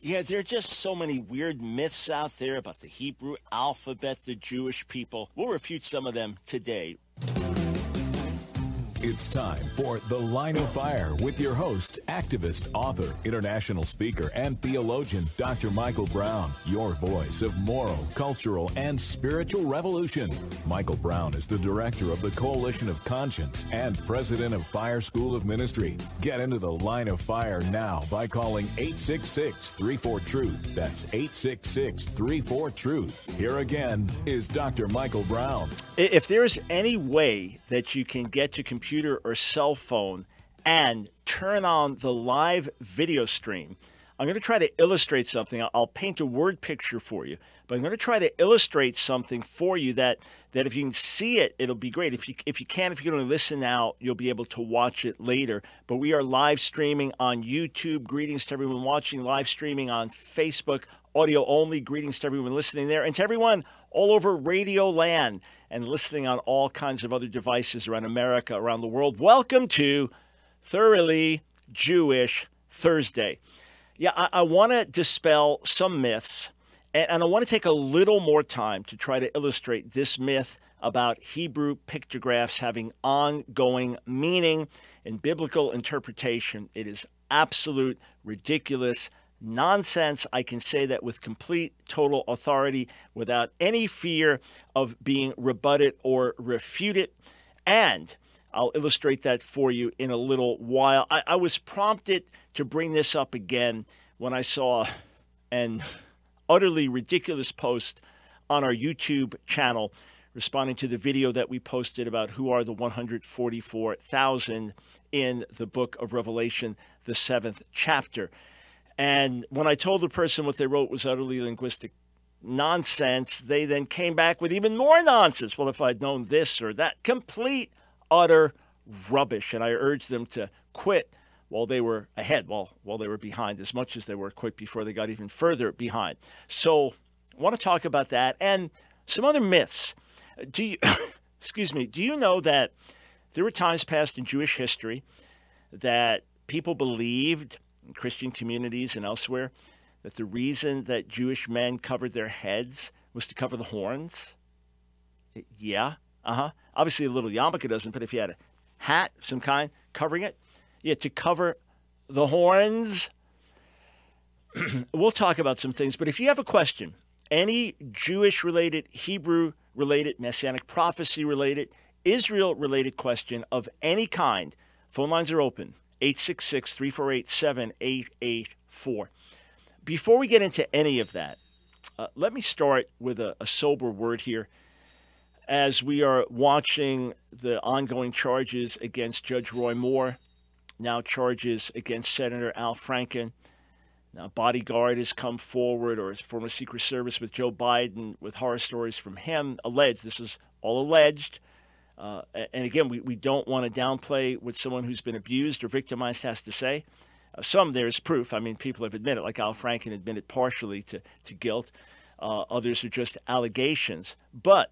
Yeah, there are just so many weird myths out there about the Hebrew alphabet, the Jewish people. We'll refute some of them today. It's time for The Line of Fire with your host, activist, author, international speaker, and theologian, Dr. Michael Brown, your voice of moral, cultural, and spiritual revolution. Michael Brown is the director of the Coalition of Conscience and president of Fire School of Ministry. Get into The Line of Fire now by calling 866-34-TRUTH. That's 866-34-TRUTH. Here again is Dr. Michael Brown. If there's any way that you can get to computer or cell phone and turn on the live video stream, I'm going to try to illustrate something. I'll paint a word picture for you, but I'm going to try to illustrate something for you that if you can see it, it'll be great. If you can only listen now, you'll be able to watch it later. But we are live streaming on YouTube. Greetings to everyone watching, live streaming on Facebook, audio only. Greetings to everyone listening there, and to everyone all over Radio Land and listening on all kinds of other devices around America, around the world. Welcome to Thoroughly Jewish Thursday. Yeah, I want to dispel some myths, and I want to take a little more time to try to illustrate this myth about Hebrew pictographs having ongoing meaning in biblical interpretation. It is absolute ridiculous nonsense. I can say that with complete, total authority without any fear of being rebutted or refuted. And I'll illustrate that for you in a little while. I was prompted to bring this up again when I saw an utterly ridiculous post on our YouTube channel responding to the video that we posted about who are the 144,000 in the book of Revelation, the 7th chapter. And when I told the person what they wrote was utterly linguistic nonsense, they then came back with even more nonsense. Well, if I'd known this or that, complete, utter rubbish. And I urged them to quit while they were ahead, while they were behind, as much as they were quit before they got even further behind. So I want to talk about that and some other myths. Do you, do you know that there were times past in Jewish history that people believed in Christian communities and elsewhere that the reason that Jewish men covered their heads was to cover the horns? Yeah, Obviously a little yarmulke doesn't, but if you had a hat of some kind covering it, yeah, to cover the horns. We'll talk about some things, but if you have a question, any Jewish-related, Hebrew-related, Messianic prophecy-related, Israel-related question of any kind, phone lines are open. 866-348-7884. Before we get into any of that, let me start with a sober word here. As we are watching the ongoing charges against Judge Roy Moore, now charges against Senator Al Franken. Now, bodyguard has come forward, or his former Secret Service with Joe Biden, with horror stories from him, alleged. This is all alleged. And again, we don't want to downplay what someone who's been abused or victimized has to say. Some there's proof. I mean, people have admitted, like Al Franken admitted partially to guilt. Others are just allegations. But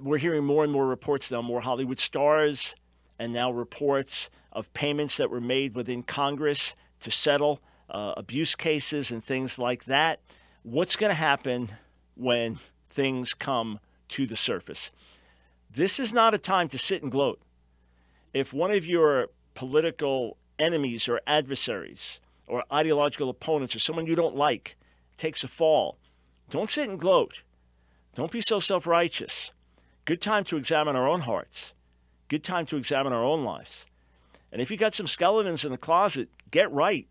we're hearing more and more reports now, more Hollywood stars, and now reports of payments that were made within Congress to settle abuse cases and things like that. What's going to happen when things come to the surface? This is not a time to sit and gloat. If one of your political enemies or adversaries or ideological opponents or someone you don't like takes a fall, don't sit and gloat. Don't be so self-righteous. Good time to examine our own hearts. Good time to examine our own lives. And if you got some skeletons in the closet, get right.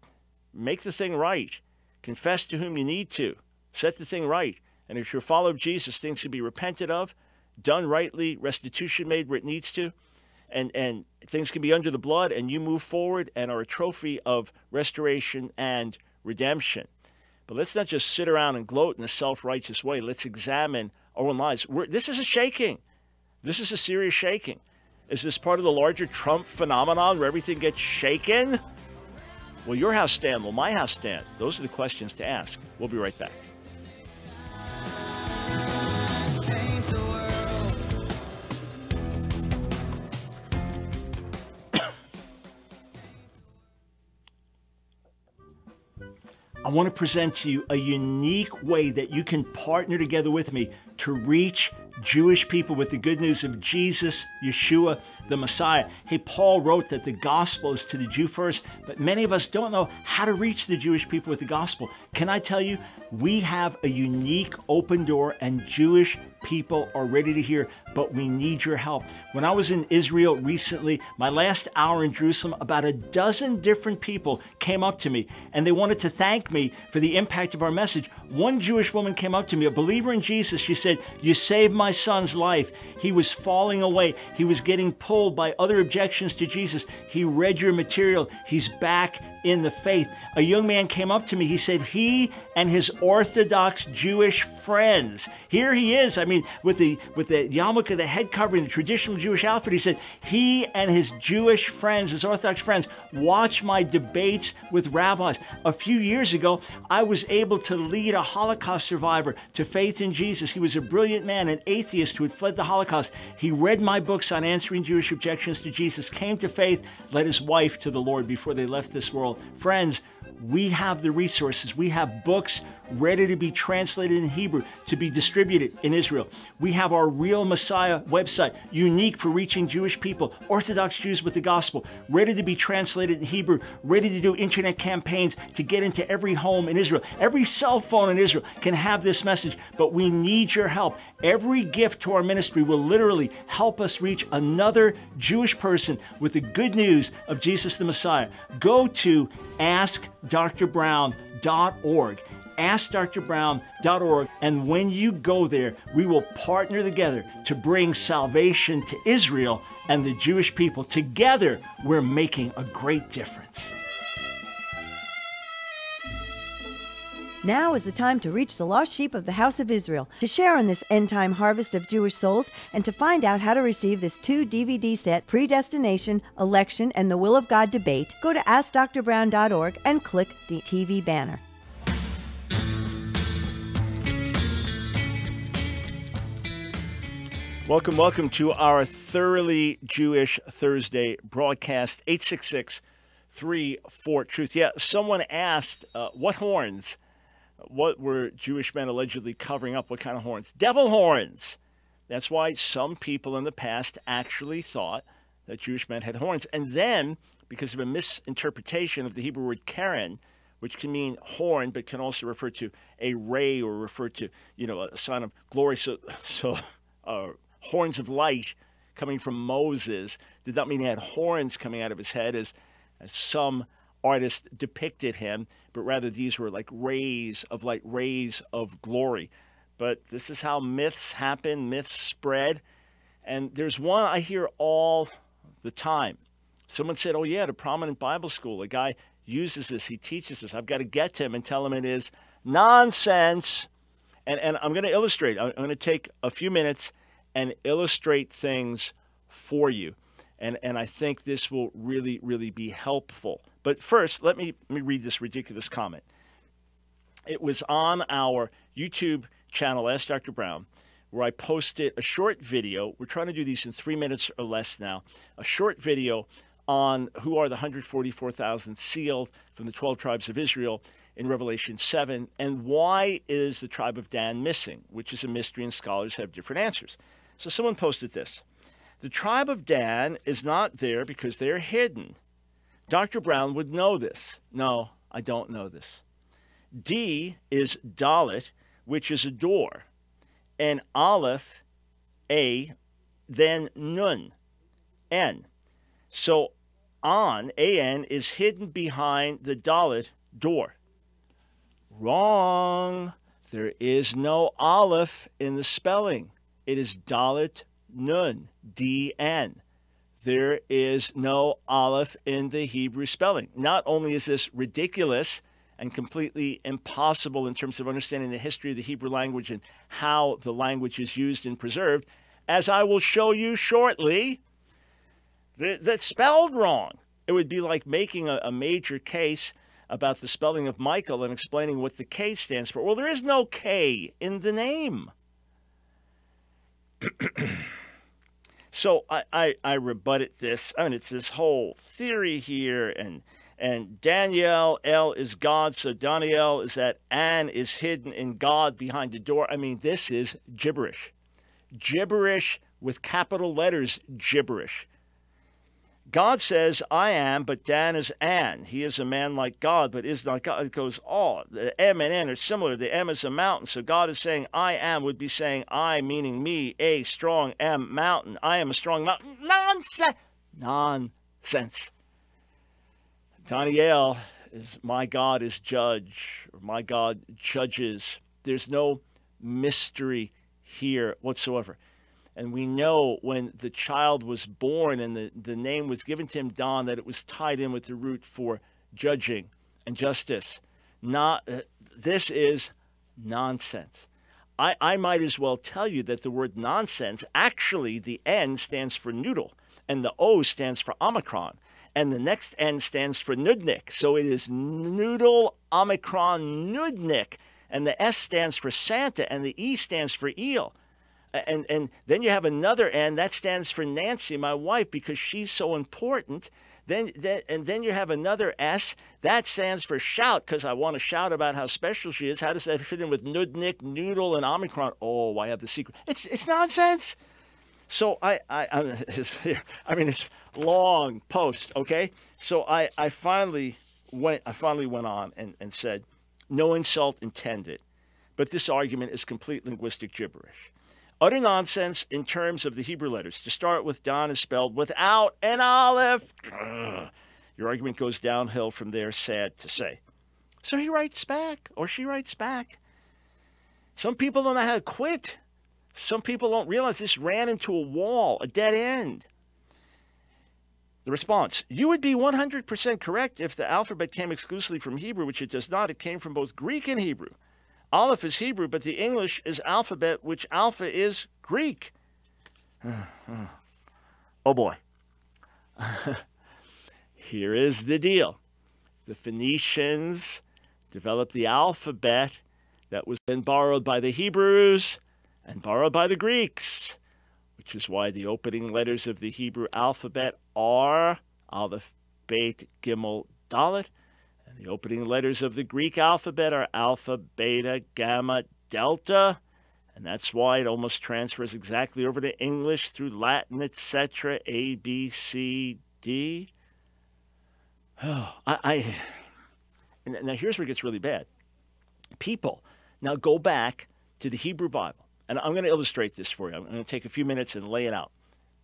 Make the thing right. Confess to whom you need to. Set the thing right. And if you're a follower of Jesus, things can be repented of, done rightly, restitution made where it needs to, and things can be under the blood, and you move forward and are a trophy of restoration and redemption. But let's not just sit around and gloat in a self-righteous way. Let's examine our own lives. This is a shaking. This is a serious shaking. Is this part of the larger Trump phenomenon where everything gets shaken? Will your house stand? Will my house stand? Those are the questions to ask. We'll be right back. I want to present to you a unique way that you can partner together with me to reach Jewish people with the good news of Jesus, Yeshua, the Messiah. Hey, Paul wrote that the gospel is to the Jew first, but many of us don't know how to reach the Jewish people with the gospel. Can I tell you, we have a unique open door and Jewish people are ready to hear, but we need your help. When I was in Israel recently, my last hour in Jerusalem, about a dozen different people came up to me and they wanted to thank me for the impact of our message. One Jewish woman came up to me, a believer in Jesus. She said, "You saved my son's life. He was falling away. He was getting pulled by other objections to Jesus. He read your material. He's back in the faith." A young man came up to me. He said he and his Orthodox Jewish friends, here he is, I mean, with the yarmulke, the head covering, the traditional Jewish outfit, he said he and his Jewish friends, his Orthodox friends, watch my debates with rabbis. A few years ago, I was able to lead a Holocaust survivor to faith in Jesus. He was a brilliant man, an atheist who had fled the Holocaust. He read my books on answering Jewish objections to Jesus, came to faith, led his wife to the Lord before they left this world. Friends, we have the resources. We have books ready to be translated in Hebrew to be distributed in Israel. We have our Real Messiah website, unique for reaching Jewish people, Orthodox Jews with the gospel, ready to be translated in Hebrew, ready to do internet campaigns to get into every home in Israel. Every cell phone in Israel can have this message, but we need your help. Every gift to our ministry will literally help us reach another Jewish person with the good news of Jesus the Messiah. Go to askdrbrown.org. AskDrBrown.org, and when you go there, we will partner together to bring salvation to Israel and the Jewish people. Together, we're making a great difference. Now is the time to reach the lost sheep of the house of Israel, to share in this end-time harvest of Jewish souls, and to find out how to receive this 2-DVD set, Predestination, Election, and the Will of God Debate. Go to AskDrBrown.org and click the TV banner. Welcome to our Thoroughly Jewish Thursday broadcast, 866-34-TRUTH. Yeah, someone asked, what horns? What were Jewish men allegedly covering up? What kind of horns? Devil horns! That's why some people in the past actually thought that Jewish men had horns. And then, because of a misinterpretation of the Hebrew word keren, which can mean horn, but can also refer to a ray or refer to, a sign of glory. So horns of light coming from Moses did not mean he had horns coming out of his head as some artists depicted him, but rather these were like rays of light, rays of glory. But this is how myths happen, myths spread. And there's one I hear all the time. Someone said, oh yeah, at a prominent Bible school, a guy uses this, he teaches this. I've got to get to him and tell him it is nonsense. And I'm going to illustrate. I'm going to take a few minutes and illustrate things for you. And I think this will really, really be helpful. But first, let me read this ridiculous comment. It was on our YouTube channel, Ask Dr. Brown, where I posted a short video. We're trying to do these in 3 minutes or less now. A short video on who are the 144,000 sealed from the 12 tribes of Israel in Revelation 7, and why is the tribe of Dan missing, which is a mystery and scholars have different answers. So someone posted this. The tribe of Dan is not there because they're hidden. Dr. Brown would know this. No, I don't know this. D is Dalet, which is a door, and Aleph, A, then Nun, N. So An, A-N, is hidden behind the Dalet door. Wrong. There is no Aleph in the spelling. It is Dalet Nun, D-N. There is no Aleph in the Hebrew spelling. Not only is this ridiculous and completely impossible in terms of understanding the history of the Hebrew language and how the language is used and preserved, as I will show you shortly, that's spelled wrong. It would be like making a major case about the spelling of Michael and explaining what the K stands for. Well, there is no K in the name. So I rebutted this. I mean, it's this whole theory here, and And Daniel, El is God, so Daniel is that An is hidden in God behind the door. I mean, this is gibberish. Gibberish with capital letters, gibberish. God says, I am, but Dan is An. He is a man like God, but is not God. It goes, oh, the M and N are similar. The M is a mountain. So God is saying, I am, would be saying, I, meaning me, a strong M, mountain. I am a strong mountain. Nonsense. Nonsense. Daniel is, my God is judge, or my God judges. There's no mystery here whatsoever. And we know when the child was born and the name was given to him, Don, that it was tied in with the root for judging and justice. This is nonsense. I might as well tell you that the word nonsense, actually the N stands for noodle, and the O stands for Omicron, and the next N stands for Nudnik. So it is noodle, Omicron, Nudnik, and the S stands for Santa, and the E stands for eel. And then you have another N that stands for Nancy, my wife, because she's so important. And then you have another S that stands for shout, because I want to shout about how special she is. How does that fit in with Nudnik, Noodle, and Omicron? Oh, I have the secret. It's nonsense. So it's long post, okay? So I finally went on and said, no insult intended, but this argument is complete linguistic gibberish. Utter nonsense in terms of the Hebrew letters. To start with, Don is spelled without an aleph. Ugh. Your argument goes downhill from there, sad to say. So he writes back, or she writes back. Some people don't know how to quit. Some people don't realize this ran into a wall, a dead end. The response, you would be 100% correct if the alphabet came exclusively from Hebrew, which it does not. It came from both Greek and Hebrew. Aleph is Hebrew, but the English is alphabet, which alpha is Greek. Oh boy. Here is the deal. The Phoenicians developed the alphabet that was then borrowed by the Hebrews and borrowed by the Greeks, which is why the opening letters of the Hebrew alphabet are Aleph, Bet, Gimel, Dalet. And the opening letters of the Greek alphabet are alpha, beta, gamma, delta. And that's why it almost transfers exactly over to English through Latin, etc. A, B, C, D. Oh, now here's where it gets really bad. People now go back to the Hebrew Bible. And I'm going to illustrate this for you. I'm going to take a few minutes and lay it out.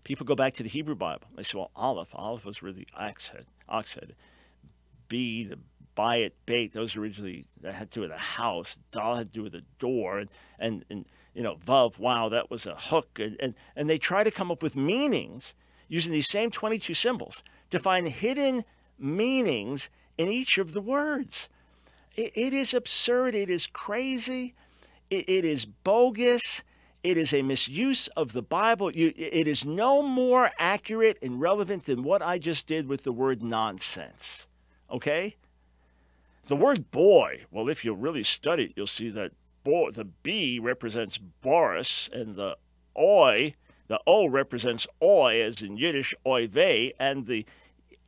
People go back to the Hebrew Bible. They say, well, Aleph was really ox head. B, the Bayit, Bait, those originally that had to do with a house. Dal had to do with a door, and Vav, wow, that was a hook, and they try to come up with meanings using these same 22 symbols to find hidden meanings in each of the words. It is absurd. It is crazy. It is bogus. It is a misuse of the Bible. It is no more accurate and relevant than what I just did with the word nonsense. Okay? The word boy, well, if you really study it, you'll see that the B represents Boris, and the O represents Oi, as in Yiddish, Oy vey, and the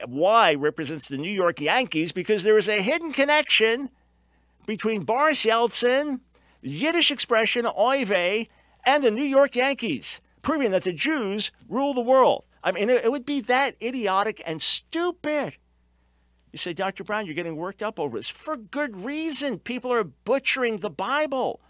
Y represents the New York Yankees, because there is a hidden connection between Boris Yeltsin, the Yiddish expression Oy vey, and the New York Yankees, proving that the Jews rule the world. I mean, it would be that idiotic and stupid. You say, Dr. Brown, you're getting worked up over this. For good reason. People are butchering the Bible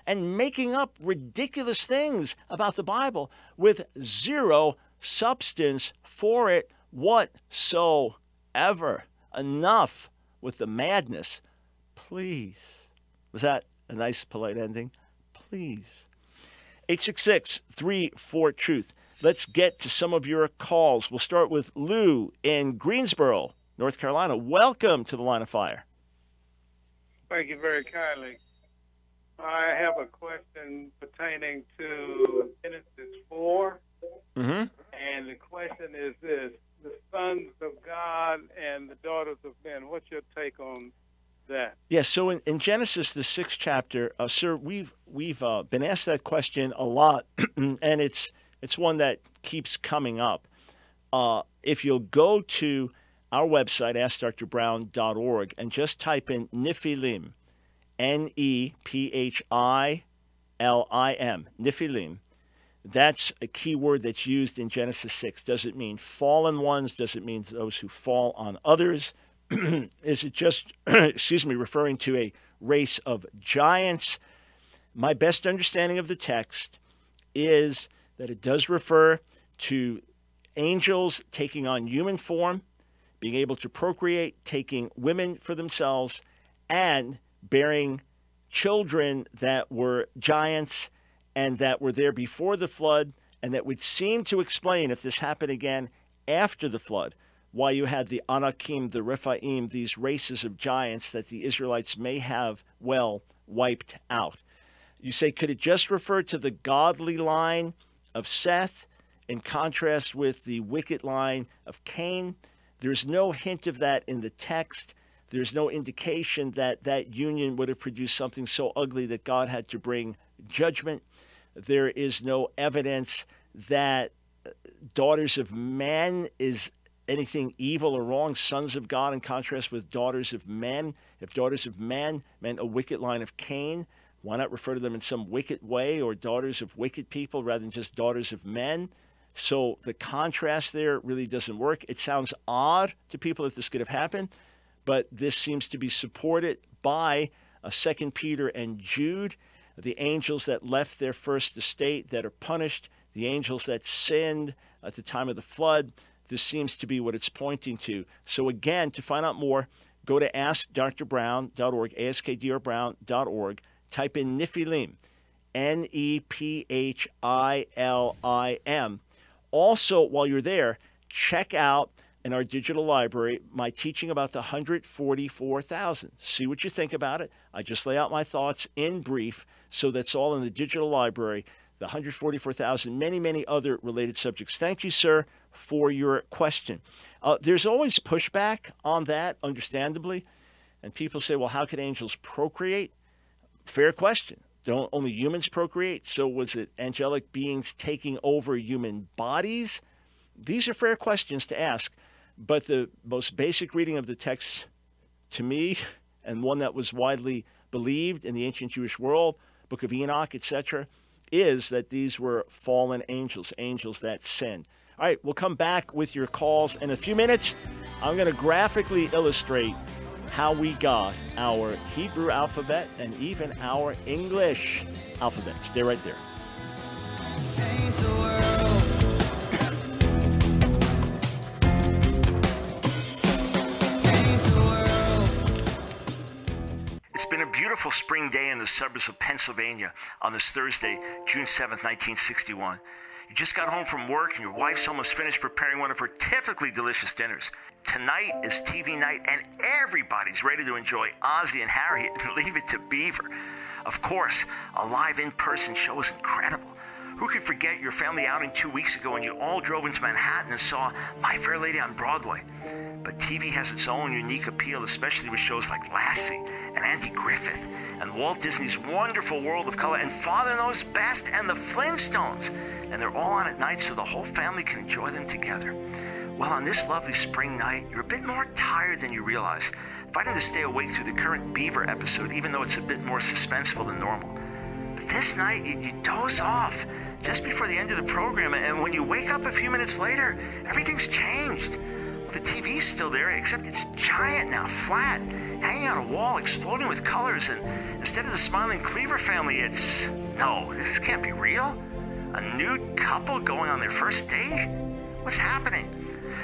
and making up ridiculous things about the Bible with zero substance for it whatsoever. Enough with the madness. Please. Was that a nice, polite ending? Please. 866-34-TRUTH. Let's get to some of your calls. We'll start with Lou in Greensboro, North Carolina. Welcome to the Line of Fire. Thank you very kindly. I have a question pertaining to Genesis 4. Mm-hmm. And the question is this: the sons of God and the daughters of men. What's your take on that? Yes, so in Genesis, the 6th chapter, sir, we've been asked that question a lot, and it's one that keeps coming up. If you'll go to our website, AskDrBrown.org, and just type in Nephilim, Nephilim, Nephilim. That's a key word that's used in Genesis 6. Does it mean fallen ones? Does it mean those who fall on others? Is it just, referring to a race of giants? My best understanding of the text is that it does refer to angels taking on human form, being able to procreate, taking women for themselves, and bearing children that were giants and that were there before the flood, and that would seem to explain, if this happened again after the flood, why you had the Anakim, the Rephaim, these races of giants that the Israelites may have, wiped out. You say, could it just refer to the godly line of Seth in contrast with the wicked line of Cain? There's no hint of that in the text. There's no indication that that union would have produced something so ugly that God had to bring judgment. There is no evidence that daughters of men is anything evil or wrong, sons of God, in contrast with daughters of men. If daughters of men meant a wicked line of Cain, why not refer to them in some wicked way, or daughters of wicked people rather than just daughters of men? So the contrast there really doesn't work. It sounds odd to people that this could have happened, but this seems to be supported by 2 Peter and Jude, the angels that left their first estate that are punished, the angels that sinned at the time of the flood. This seems to be what it's pointing to. So again, to find out more, go to AskDrBrown.org, AskDrBrown.org, type in Nephilim, Nephilim. Also, while you're there, check out in our digital library my teaching about the 144,000. See what you think about it. I just lay out my thoughts in brief, so that's all in the digital library, the 144,000, many, many other related subjects. Thank you, sir, for your question. There's always pushback on that, understandably, and people say, well, how could angels procreate? Fair question. Don't only humans procreate? So was it angelic beings taking over human bodies? These are fair questions to ask, but the most basic reading of the text to me, and one that was widely believed in the ancient Jewish world, Book of Enoch, etc., is that these were fallen angels, angels that sin. All right, we'll come back with your calls in a few minutes. I'm going to graphically illustrate how we got our Hebrew alphabet and even our English alphabet. Stay right there. Change the world. Change the world. It's been a beautiful spring day in the suburbs of Pennsylvania on this Thursday, June 7th, 1961. You just got home from work and your wife's almost finished preparing one of her typically delicious dinners. Tonight is TV night and everybody's ready to enjoy Ozzie and Harriet and Leave It to Beaver. Of course, a live in-person show is incredible. Who could forget your family outing 2 weeks ago when you all drove into Manhattan and saw My Fair Lady on Broadway? But TV has its own unique appeal, especially with shows like Lassie and Andy Griffith and Walt Disney's Wonderful World of Color and Father Knows Best and the Flintstones. And they're all on at night so the whole family can enjoy them together. Well, on this lovely spring night, you're a bit more tired than you realize, fighting to stay awake through the current Beaver episode, even though it's a bit more suspenseful than normal. But this night, you doze off just before the end of the program, and when you wake up a few minutes later, everything's changed. Well, the TV's still there, except it's giant now, flat, hanging on a wall, exploding with colors, and instead of the smiling Cleaver family, it's... No, this can't be real. A nude couple going on their first date? What's happening?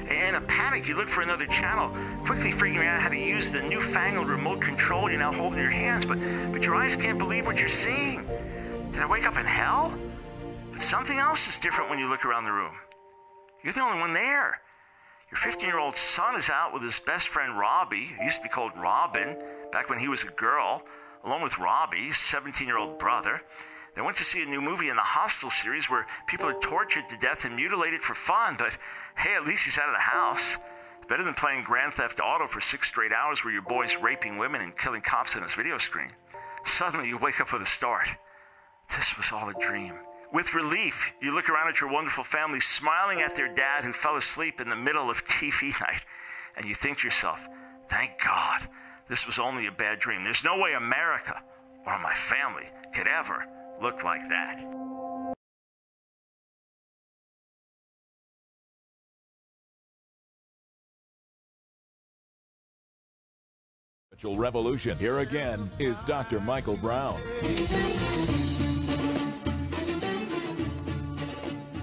In a panic, you look for another channel, quickly figuring out how to use the newfangled remote control you now hold in your hands, but your eyes can't believe what you're seeing. Did I wake up in hell? But something else is different when you look around the room. You're the only one there. Your 15-year-old son is out with his best friend Robbie, who used to be called Robin, back when he was a girl, along with Robbie's 17-year-old brother. They went to see a new movie in the Hostel series where people are tortured to death and mutilated for fun, but hey, at least he's out of the house. It's better than playing Grand Theft Auto for 6 straight hours where your boy's raping women and killing cops on his video screen. Suddenly you wake up with a start. This was all a dream. With relief, you look around at your wonderful family smiling at their dad who fell asleep in the middle of TV night. and you think to yourself, thank God, this was only a bad dream. There's no way America or my family could ever look like that. Revolution. Here again is Dr. Michael Brown.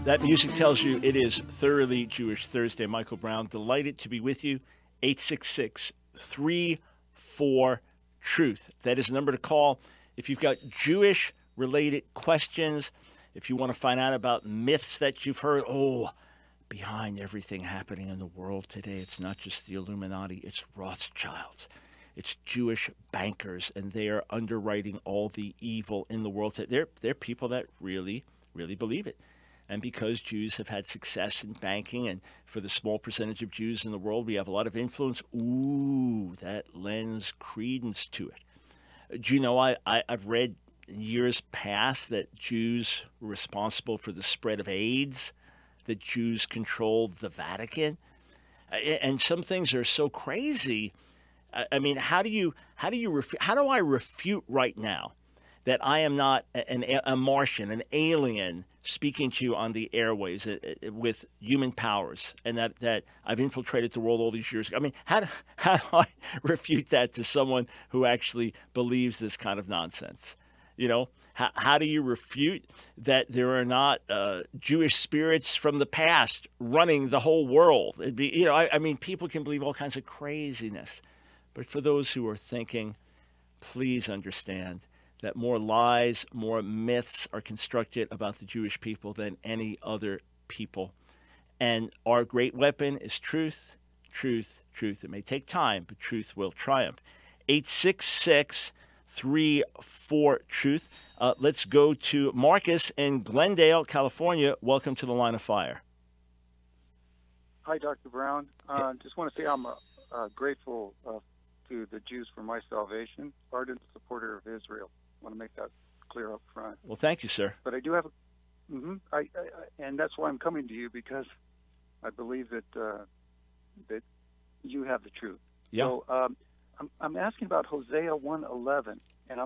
That music tells you it is Thoroughly Jewish Thursday. Michael Brown, delighted to be with you. 866-34-TRUTH. That is the number to call if you've got Jewish-related questions, if you want to find out about myths that you've heard. Oh, behind everything happening in the world today, it's not just the Illuminati, it's Rothschilds. It's Jewish bankers, and they are underwriting all the evil in the world. They're people that really, really believe it. And because Jews have had success in banking, and for the small percentage of Jews in the world, we have a lot of influence, that lends credence to it. Do you know, I've read in years past that Jews were responsible for the spread of AIDS, that Jews controlled the Vatican. And some things are so crazy. I mean, how do I refute right now that I am not a Martian, an alien speaking to you on the airways with human powers, and that I've infiltrated the world all these years ago? I mean, how do I refute that to someone who actually believes this kind of nonsense? You know, how do you refute that there are not Jewish spirits from the past running the whole world? It'd be, I mean, people can believe all kinds of craziness. But for those who are thinking, please understand that more lies, more myths are constructed about the Jewish people than any other people. And our great weapon is truth, truth, truth. It may take time, but truth will triumph. 866-34-TRUTH. Let's go to Marcus in Glendale, California. Welcome to the Line of Fire. Hi, Dr. Brown. Just want to say I'm grateful to the Jews for my salvation, ardent supporter of Israel. I want to make that clear up front. Well, thank you, sir. But I do have, and that's why I'm coming to you, because I believe that that you have the truth. Yeah. So I'm asking about Hosea 1:11, and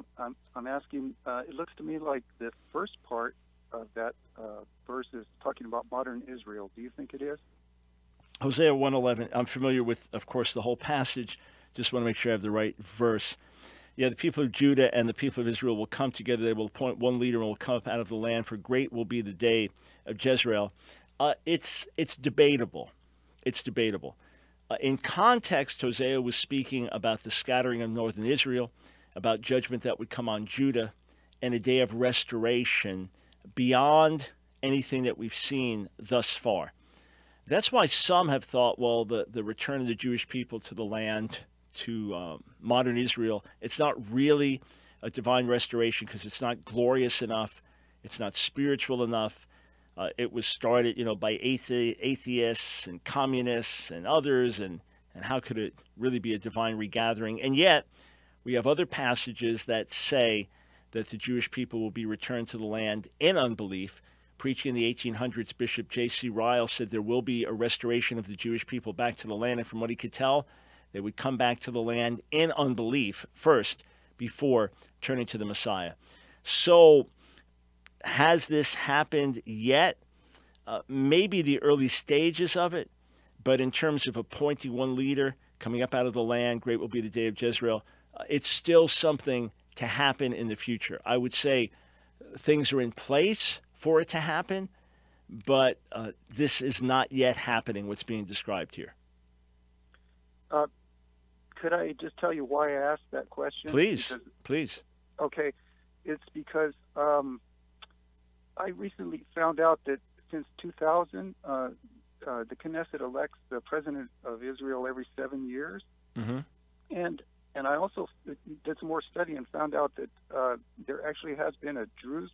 I'm asking. It looks to me like the first part of that verse is talking about modern Israel. Do you think it is? Hosea 1:11. I'm familiar with, of course, the whole passage. Just want to make sure I have the right verse. Yeah, the people of Judah and the people of Israel will come together. They will appoint one leader and will come up out of the land, for great will be the day of Jezreel. It's debatable. It's debatable. In context, Hosea was speaking about the scattering of northern Israel, about judgment that would come on Judah, and a day of restoration beyond anything that we've seen thus far. That's why some have thought, well, the return of the Jewish people to the land, to modern Israel, it's not really a divine restoration because it's not glorious enough. It's not spiritual enough. It was started, by atheists and communists and others, and how could it really be a divine regathering? And yet, we have other passages that say that the Jewish people will be returned to the land in unbelief. Preaching in the 1800s, Bishop J.C. Ryle said there will be a restoration of the Jewish people back to the land, and from what he could tell, they would come back to the land in unbelief first before turning to the Messiah. So has this happened yet? Maybe the early stages of it, but in terms of appointing one leader, coming up out of the land, great will be the day of Jezreel, it's still something to happen in the future. I would say things are in place for it to happen, but this is not yet happening, what's being described here. Could I just tell you why I asked that question? Please. Okay. It's because I recently found out that since 2000, the Knesset elects the president of Israel every 7 years. Mm-hmm. And I also did some more study and found out that there actually has been a Druze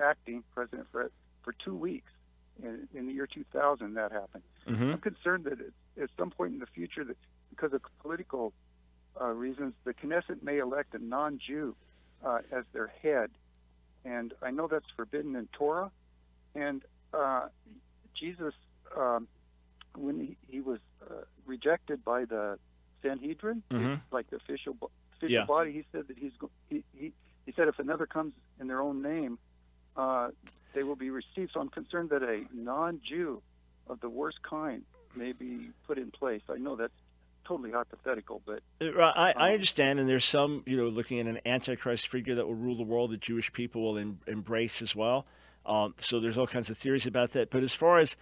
acting president for 2 weeks. In the year 2000, that happened. Mm-hmm. I'm concerned that at some point in the future, that because of political reasons, the Knesset may elect a non-Jew as their head. And I know that's forbidden in Torah. And Jesus when he was rejected by the Sanhedrin, like the official body, he said that he said if another comes in their own name, they will be received. So I'm concerned that a non-Jew of the worst kind may be put in place. I know that's totally hypothetical, but I understand, and there's some, looking at an Antichrist figure that will rule the world that Jewish people will embrace as well. So there's all kinds of theories about that. But as far as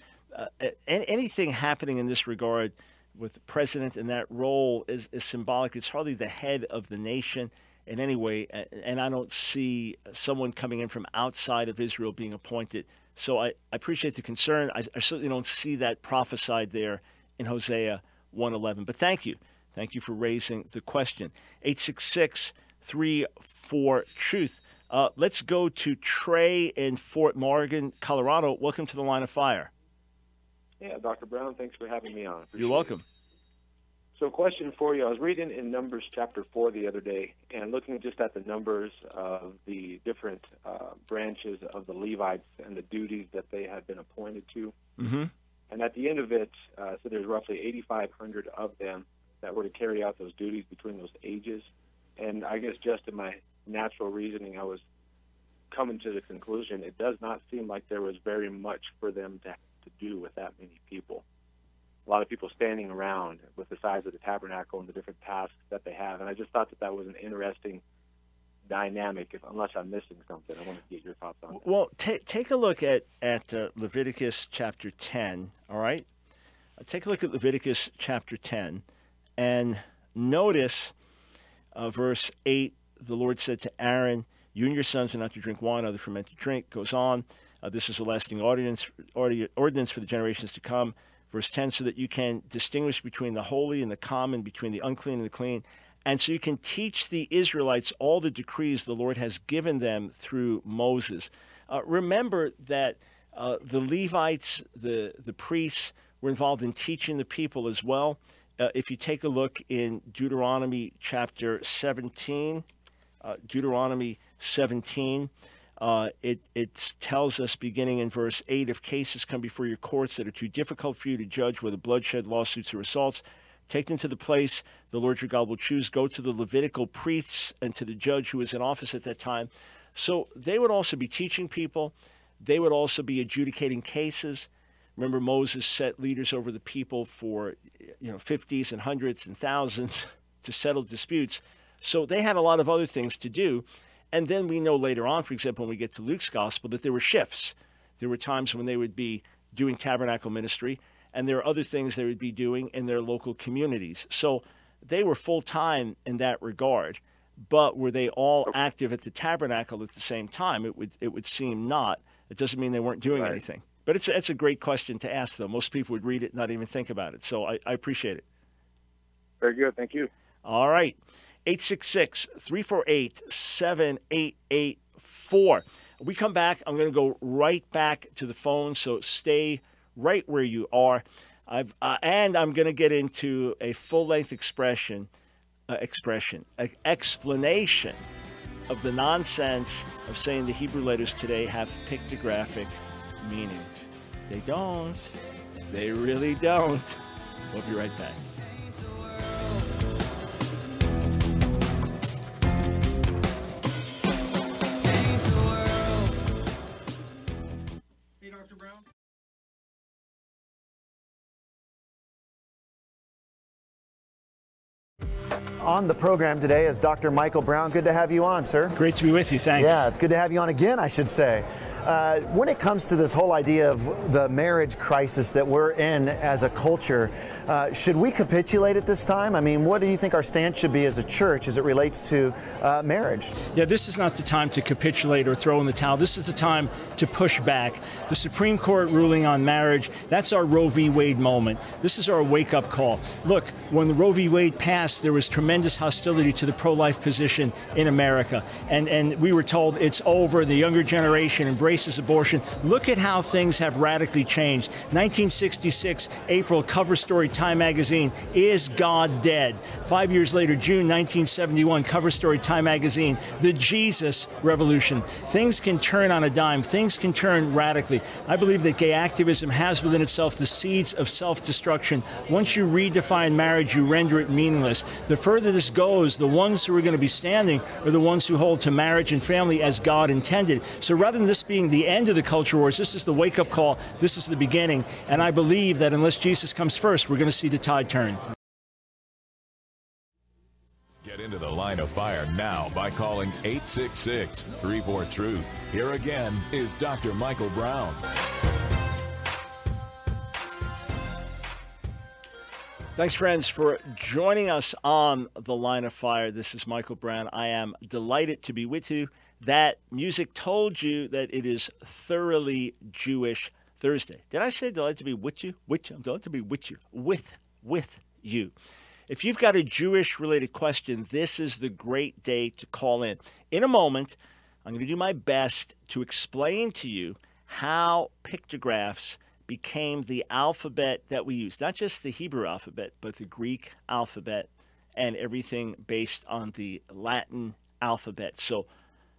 anything happening in this regard with the president in that role is symbolic. It's hardly the head of the nation in any way, and I don't see someone coming in from outside of Israel being appointed. So I appreciate the concern. I certainly don't see that prophesied there in Hosea 1:11. But thank you. Thank you for raising the question. 866-34-TRUTH. Let's go to Trey in Fort Morgan, Colorado. Welcome to the Line of Fire. Yeah, Dr. Brown, thanks for having me on. You're welcome. So question for you. I was reading in Numbers chapter 4 the other day and looking just at the numbers of the different branches of the Levites and the duties that they had been appointed to. Mm-hmm. And at the end of it, so there's roughly 8,500 of them that were to carry out those duties between those ages. And I guess just in my natural reasoning, I was coming to the conclusion it does not seem like there was very much for them to do with that many people. A lot of people standing around with the size of the tabernacle and the different tasks that they have. And I just thought that was an interesting dynamic, unless I'm missing something. I want to get your thoughts on that. Well, take a look at Leviticus chapter 10, all right? Take a look at Leviticus chapter 10 and notice verse 8, the Lord said to Aaron, you and your sons are not to drink wine, other fermented drink. Goes on. This is a lasting ordinance for the generations to come. Verse 10, so that you can distinguish between the holy and the common, between the unclean and the clean. And so you can teach the Israelites all the decrees the Lord has given them through Moses. Remember that the Levites, the priests, were involved in teaching the people as well. If you take a look in Deuteronomy chapter 17, Deuteronomy 17, it tells us, beginning in verse 8, if cases come before your courts that are too difficult for you to judge, whether bloodshed, lawsuits, or assaults, take them to the place the Lord your God will choose. Go to the Levitical priests and to the judge who was in office at that time. So they would also be teaching people. They would also be adjudicating cases. Remember, Moses set leaders over the people for 50s and hundreds and thousands to settle disputes. So they had a lot of other things to do. And then we know later on, for example, when we get to Luke's gospel, that there were shifts. There were times when they would be doing tabernacle ministry, and there are other things they would be doing in their local communities. So they were full-time in that regard. But were they all active at the tabernacle at the same time? It would seem not. It doesn't mean they weren't doing anything. But it's a great question to ask, though. Most people would read it and not even think about it. So I appreciate it. Very good. Thank you. All right. 866-348-7884. We come back. I'm going to go right back to the phone, so stay right where you are. And I'm going to get into a full-length explanation of the nonsense of saying the Hebrew letters today have pictographic meanings. They don't. They really don't. We'll be right back. On the program today is Dr. Michael Brown. Good to have you on, sir. Great to be with you. Thanks. Yeah, it's good to have you on again, I should say. When it comes to this whole idea of the marriage crisis that we're in as a culture, should we capitulate at this time? I mean, what do you think our stance should be as a church as it relates to marriage? Yeah, this is not the time to capitulate or throw in the towel. This is the time to push back. The Supreme Court ruling on marriage, that's our Roe v. Wade moment. This is our wake-up call. Look, when the Roe v. Wade passed, there was tremendous hostility to the pro-life position in America. And we were told it's over. The younger generation embraced embraces abortion. Look at how things have radically changed. 1966, April, cover story, Time magazine, Is God Dead? 5 years later, June 1971, cover story, Time magazine, The Jesus Revolution. Things can turn on a dime. Things can turn radically. I believe that gay activism has within itself the seeds of self-destruction. Once you redefine marriage, you render it meaningless. The further this goes, the ones who are going to be standing are the ones who hold to marriage and family as God intended. So rather than this being the end of the culture wars, this is the wake-up call. This is the beginning. And I believe that unless Jesus comes first, we're going to see the tide turn. Get into the line of fire now by calling 866-34-TRUTH. Here again is Dr. Michael Brown. Thanks, friends, for joining us on The Line of Fire. This is Michael Brown. I am delighted to be with you. That music told you that it is Thoroughly Jewish Thursday. Did I say delighted to be with you? I'm delighted to be with you. With you. If you've got a Jewish-related question, this is the great day to call in. In a moment, I'm going to do my best to explain to you how pictographs became the alphabet that we use, not just the Hebrew alphabet, but the Greek alphabet and everything based on the Latin alphabet. So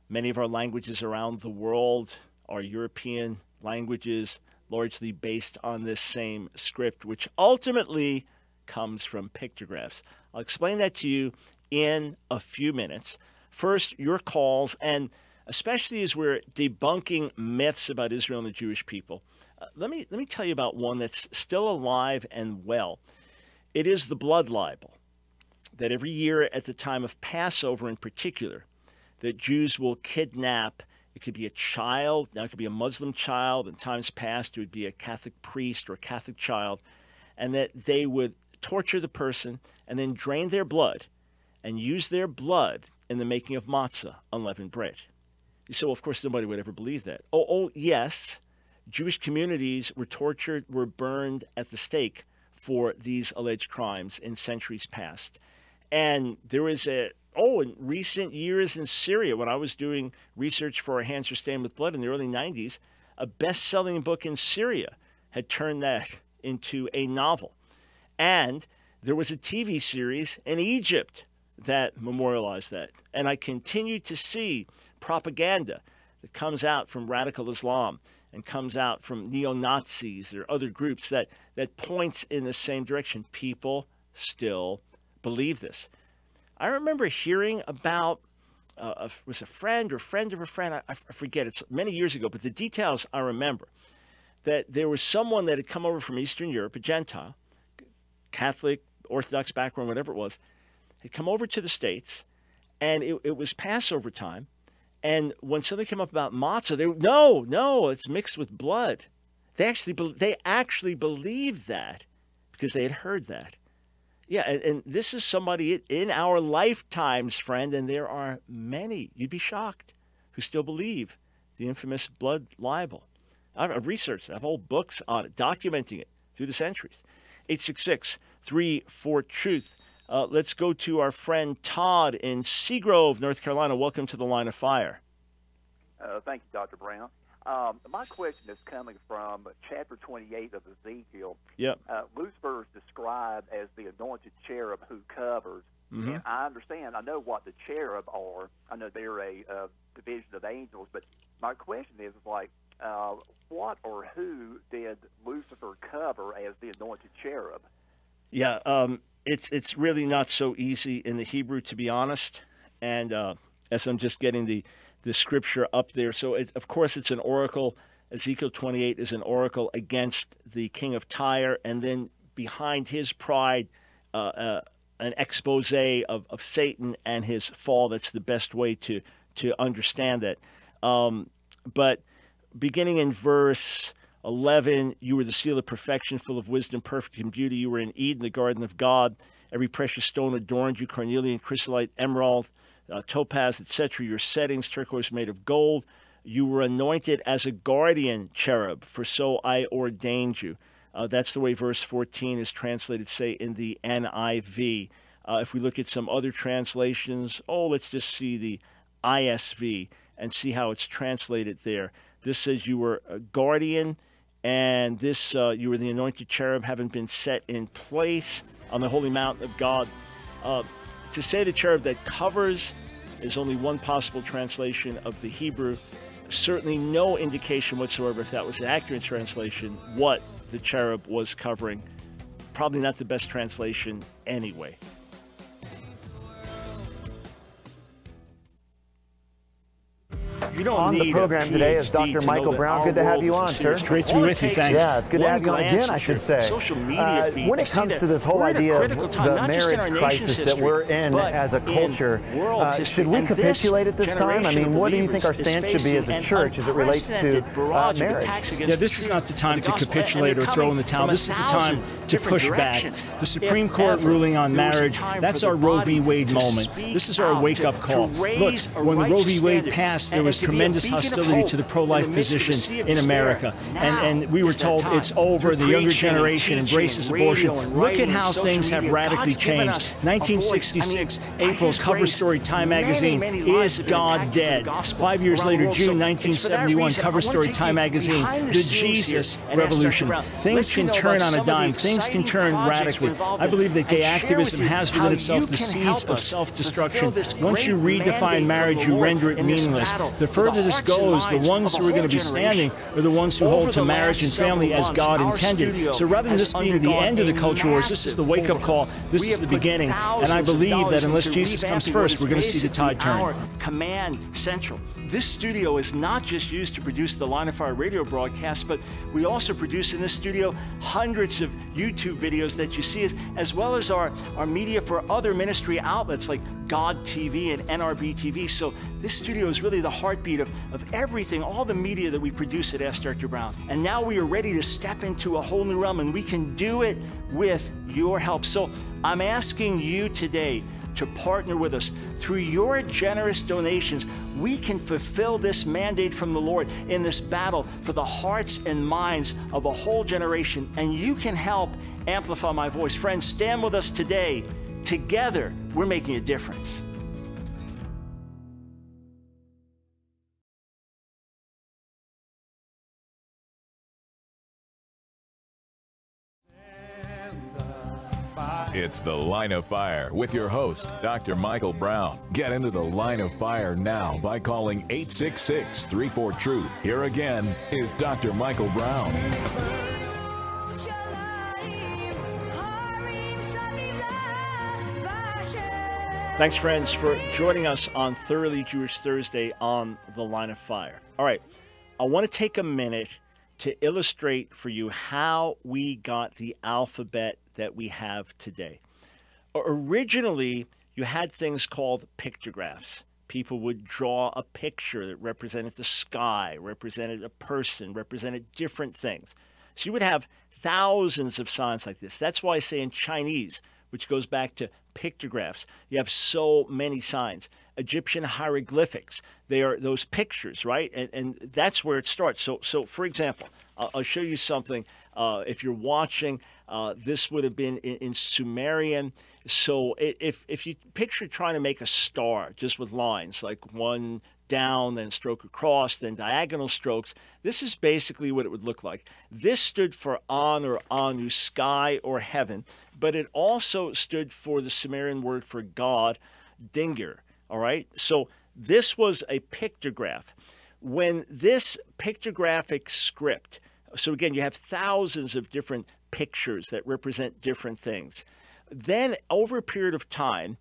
many of our languages around the world are European languages, largely based on this same script, which ultimately comes from pictographs. I'll explain that to you in a few minutes. First, your calls, and especially as we're debunking myths about Israel and the Jewish people. Let me tell you about one that's still alive and well. It is the blood libel, that every year at the time of Passover in particular, that Jews will kidnap. It could be a child, now it could be a Muslim child. In times past, it would be a Catholic priest or a Catholic child, and that they would torture the person and then drain their blood and use their blood in the making of matzah, unleavened bread. You say, well, of course, nobody would ever believe that. Oh, yes. Jewish communities were tortured, were burned at the stake for these alleged crimes in centuries past. And there was in recent years in Syria, when I was doing research for Our Hands Are Stained with Blood in the early 90s, a best-selling book in Syria had turned that into a novel. And there was a TV series in Egypt that memorialized that. And I continue to see propaganda that comes out from radical Islam and comes out from neo-Nazis or other groups that points in the same direction. People still believe this. I remember hearing about, was a friend or friend of a friend, I forget, it's many years ago, but the details I remember, that there was someone that had come over from Eastern Europe, a Gentile, Catholic, Orthodox background, whatever it was, had come over to the States, and it was Passover time. And when something came up about matzah, no, it's mixed with blood. They actually believed that because they had heard that. Yeah, and this is somebody in our lifetimes, friend, and there are many, you'd be shocked, who still believe the infamous blood libel. I've researched it. I have whole books on it, documenting it through the centuries. 866-34-TRUTH. Let's go to our friend Todd in Seagrove, North Carolina. Welcome to the Line of Fire. Thank you, Dr. Brown. My question is coming from chapter 28 of Ezekiel. Yep. Lucifer is described as the anointed cherub who covers. Mm-hmm. And I know what the cherub are. I know they're a division of angels. But my question is what or who did Lucifer cover as the anointed cherub? Yeah, it's really not so easy in the Hebrew, to be honest. And as I'm just getting the scripture up there, so of course it's an oracle. Ezekiel 28 is an oracle against the king of Tyre, and then behind his pride, an expose of Satan and his fall. That's the best way to understand that. But beginning in verse 11, you were the seal of perfection, full of wisdom, perfect in beauty. You were in Eden, the garden of God. Every precious stone adorned you, carnelian, chrysolite, emerald, topaz, etc. Your settings, turquoise made of gold. You were anointed as a guardian cherub, for so I ordained you. That's the way verse 14 is translated, say, in the NIV. If we look at some other translations, let's just see the ISV and see how it's translated there. This says you were a guardian, and this you were the anointed cherub, having been set in place on the holy mountain of God. To say the cherub that covers is only one possible translation of the Hebrew. Certainly no indication whatsoever, if that was an accurate translation, what the cherub was covering. Probably not the best translation anyway. You don't on the program today is Dr. Michael Brown. Good to have you on, sir. It's great to be with you. Thanks. Yeah, it's good to have you on again, I should say. Social media feed, when it comes to this whole idea of the marriage crisis that we're in as a culture, should we capitulate at this time? I mean, what do you think our stance should be as a church as it relates to marriage? Yeah, this is not the time to capitulate or throw in the towel. This is the time to push back. The Supreme Court ruling on marriage, that's our Roe v. Wade moment. This is our wake-up call. Look, when Roe v. Wade passed, there was tremendous hostility to the pro-life position in America. And we were told it's over, the younger generation embraces abortion. Look at how things have radically changed. 1966, April, cover story, Time magazine, Is God Dead? 5 years later, June 1971, cover story, Time magazine, The Jesus Revolution. Things can turn on a dime. Things can turn radically. I believe that gay activism has within itself the seeds of self-destruction. Once you redefine marriage, you render it meaningless. The further this goes, the ones who are going to be standing are the ones who hold to marriage and family as God intended. So rather than this being the end of the culture wars, this is the wake-up call. This is the beginning. And I believe that unless Jesus comes first, we're going to see the tide turn. Command Central. This studio is not just used to produce the Line of Fire radio broadcast, but we also produce in this studio hundreds of YouTube videos that you see, as well as our media for other ministry outlets like God TV and NRB TV. So this studio is really the heartbeat of everything, all the media that we produce at Ask Dr. Brown. And now we are ready to step into a whole new realm, and we can do it with your help. So I'm asking you today to partner with us. Through your generous donations, we can fulfill this mandate from the Lord in this battle for the hearts and minds of a whole generation, and you can help amplify my voice. Friends, stand with us today. Together, we're making a difference. It's the Line of Fire with your host, Dr. Michael Brown. Get into the Line of Fire now by calling 866-34-TRUTH. Here again is Dr. Michael Brown. Thanks, friends, for joining us on Thoroughly Jewish Thursday on the Line of Fire. All right, I want to take a minute to illustrate for you how we got the alphabet that we have today. Originally, you had things called pictographs. People would draw a picture that represented the sky, represented a person, represented different things. So you would have thousands of signs like this. That's why I say in Chinese, which goes back to pictographs, you have so many signs. Egyptian hieroglyphics, they are those pictures, right? And that's where it starts. So for example, I'll show you something. If you're watching, this would have been in Sumerian. So if you picture trying to make a star just with lines, like one down, then stroke across, then diagonal strokes, this is basically what it would look like. This stood for An or Anu, sky or heaven, but it also stood for the Sumerian word for God, Dingir. All right, so this was a pictograph. When this pictographic script, so again, you have thousands of different pictures that represent different things. Then over a period of time,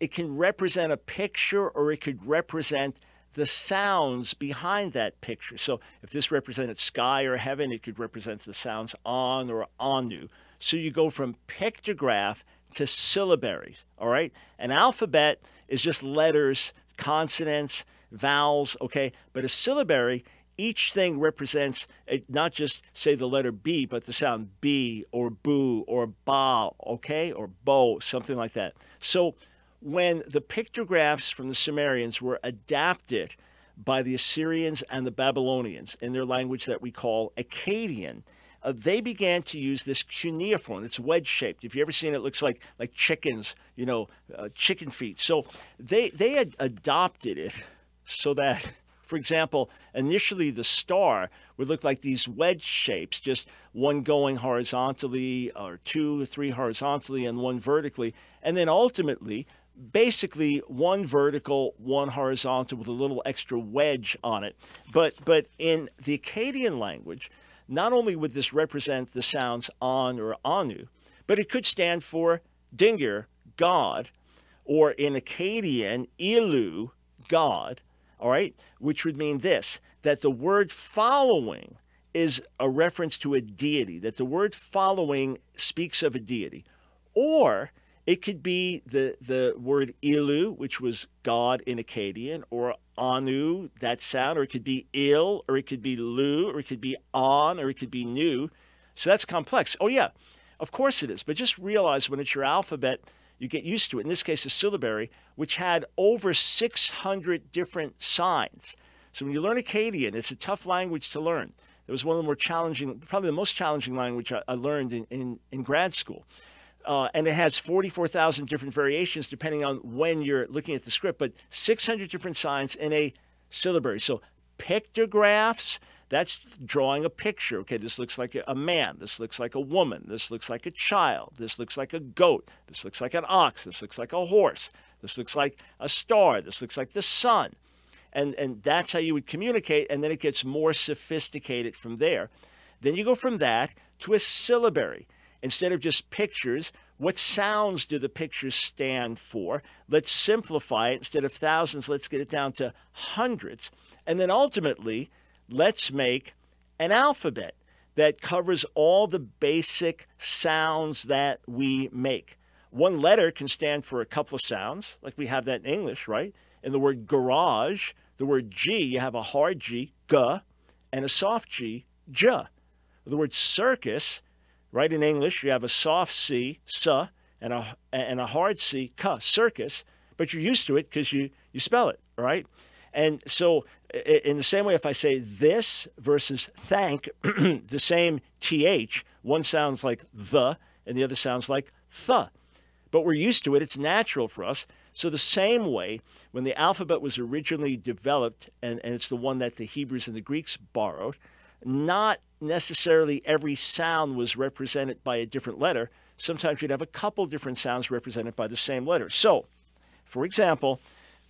it can represent a picture or it could represent the sounds behind that picture. So if this represented sky or heaven, it could represent the sounds An or Anu. So you go from pictograph to syllabaries, all right? An alphabet is just letters, consonants, vowels, okay? But a syllabary, each thing represents not just, say, the letter B, but the sound B or boo or ba, okay? Or bo, something like that. So when the pictographs from the Sumerians were adapted by the Assyrians and the Babylonians in their language that we call Akkadian, they began to use this cuneiform. It's wedge-shaped. If you ever seen it, it looks like chickens, chicken feet. So they had adopted it so that For example, initially the star would look like these wedge shapes, just one going horizontally or 2 or 3 horizontally and one vertically. And then ultimately, basically one vertical, one horizontal with a little extra wedge on it. But in the Akkadian language, not only would this represent the sounds on or anu, but it could stand for dinger, God, or in Akkadian, ilu, God, all right, which would mean this, that the word following is a reference to a deity, that the word following speaks of a deity. Or it could be the word ilu, which was God in Akkadian, or anu, that sound, or it could be il, or it could be lu, or it could be on, or it could be nu. So that's complex. Oh yeah, of course it is. But just realize when it's your alphabet, you get used to it. In this case, a syllabary, which had over 600 different signs. So when you learn Akkadian, it's a tough language to learn. It was one of the more challenging, probably the most challenging language I learned in grad school. And it has 44,000 different variations depending on when you're looking at the script, but 600 different signs in a syllabary. So pictographs, that's drawing a picture. Okay, this looks like a man. This looks like a woman. This looks like a child. This looks like a goat. This looks like an ox. This looks like a horse. This looks like a star. This looks like the sun. And that's how you would communicate, and then it gets more sophisticated from there. Then you go from that to a syllabary. Instead of just pictures, what sounds do the pictures stand for? Let's simplify it. Instead of thousands, let's get it down to hundreds. And then ultimately, let's make an alphabet that covers all the basic sounds that we make. One letter can stand for a couple of sounds, like we have that in English, right? In the word garage, the word G, you have a hard G, G, and a soft G, J. The word circus, right, in English, you have a soft C, S, and a hard C, K, circus, but you're used to it because you spell it, right? And so in the same way, if I say this versus thank, the same TH, one sounds like the, and the other sounds like th. But we're used to it. It's natural for us. So the same way, when the alphabet was originally developed, and it's the one that the Hebrews and the Greeks borrowed, not necessarily every sound was represented by a different letter. Sometimes you'd have a couple different sounds represented by the same letter. So, for example,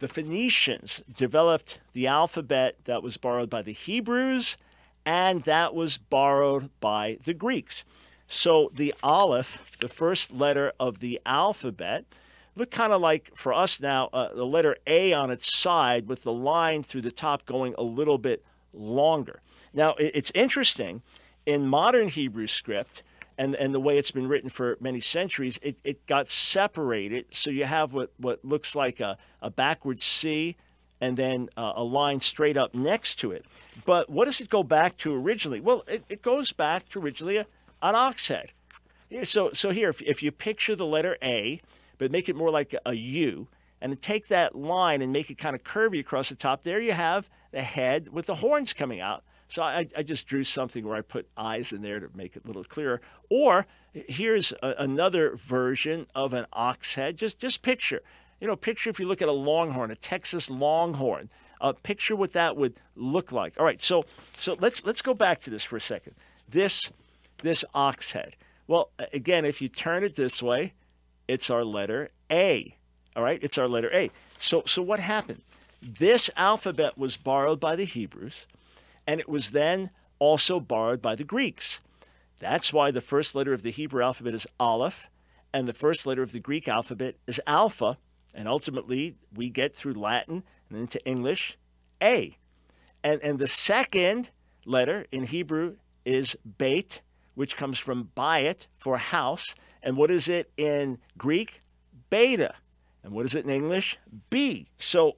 the Phoenicians developed the alphabet that was borrowed by the Hebrews, and that was borrowed by the Greeks. So the Aleph, the first letter of the alphabet, looked kind of like, for us now, the letter A on its side with the line through the top going a little bit longer. Now, it's interesting, in modern Hebrew script, and the way it's been written for many centuries, it got separated. So you have what looks like a backward C and then a line straight up next to it. But what does it go back to originally? Well, it goes back to originally an ox head. So here, if you picture the letter A, but make it more like a U, and then take that line and make it kind of curvy across the top, there you have the head with the horns coming out. So I just drew something where I put eyes in there to make it a little clearer. Or here's another version of an ox head. Just picture. Picture if you look at a longhorn, a Texas longhorn. Picture what that would look like. All right, so let's go back to this for a second. This ox head. Well, again, if you turn it this way, it's our letter A. All right, it's our letter A. So what happened? This alphabet was borrowed by the Hebrews, and it was then also borrowed by the Greeks. That's why the first letter of the Hebrew alphabet is Aleph, and the first letter of the Greek alphabet is Alpha, and ultimately we get through Latin and into English, A. And the second letter in Hebrew is Beit, which comes from Bayit, for house. And what is it in Greek? Beta. And what is it in English? B. So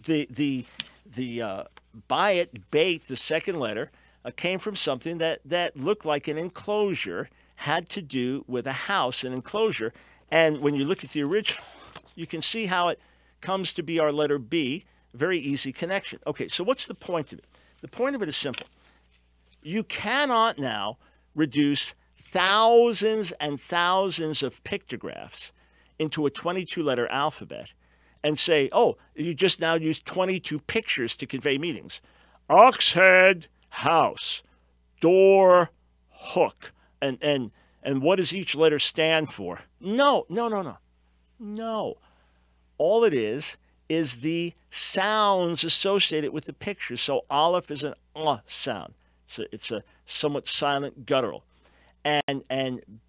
the Bayit, Beit, the second letter, came from something that looked like an enclosure, had to do with a house, an enclosure. And when you look at the original, you can see how it comes to be our letter B. Very easy connection. Okay, so what's the point of it? The point of it is simple. You cannot now reduce thousands and thousands of pictographs into a 22-letter alphabet and say, oh, you just now used 22 pictures to convey meanings. Ox head, house, door, hook. And what does each letter stand for? No. All it is the sounds associated with the picture. So aleph is an sound. It's a somewhat silent guttural. And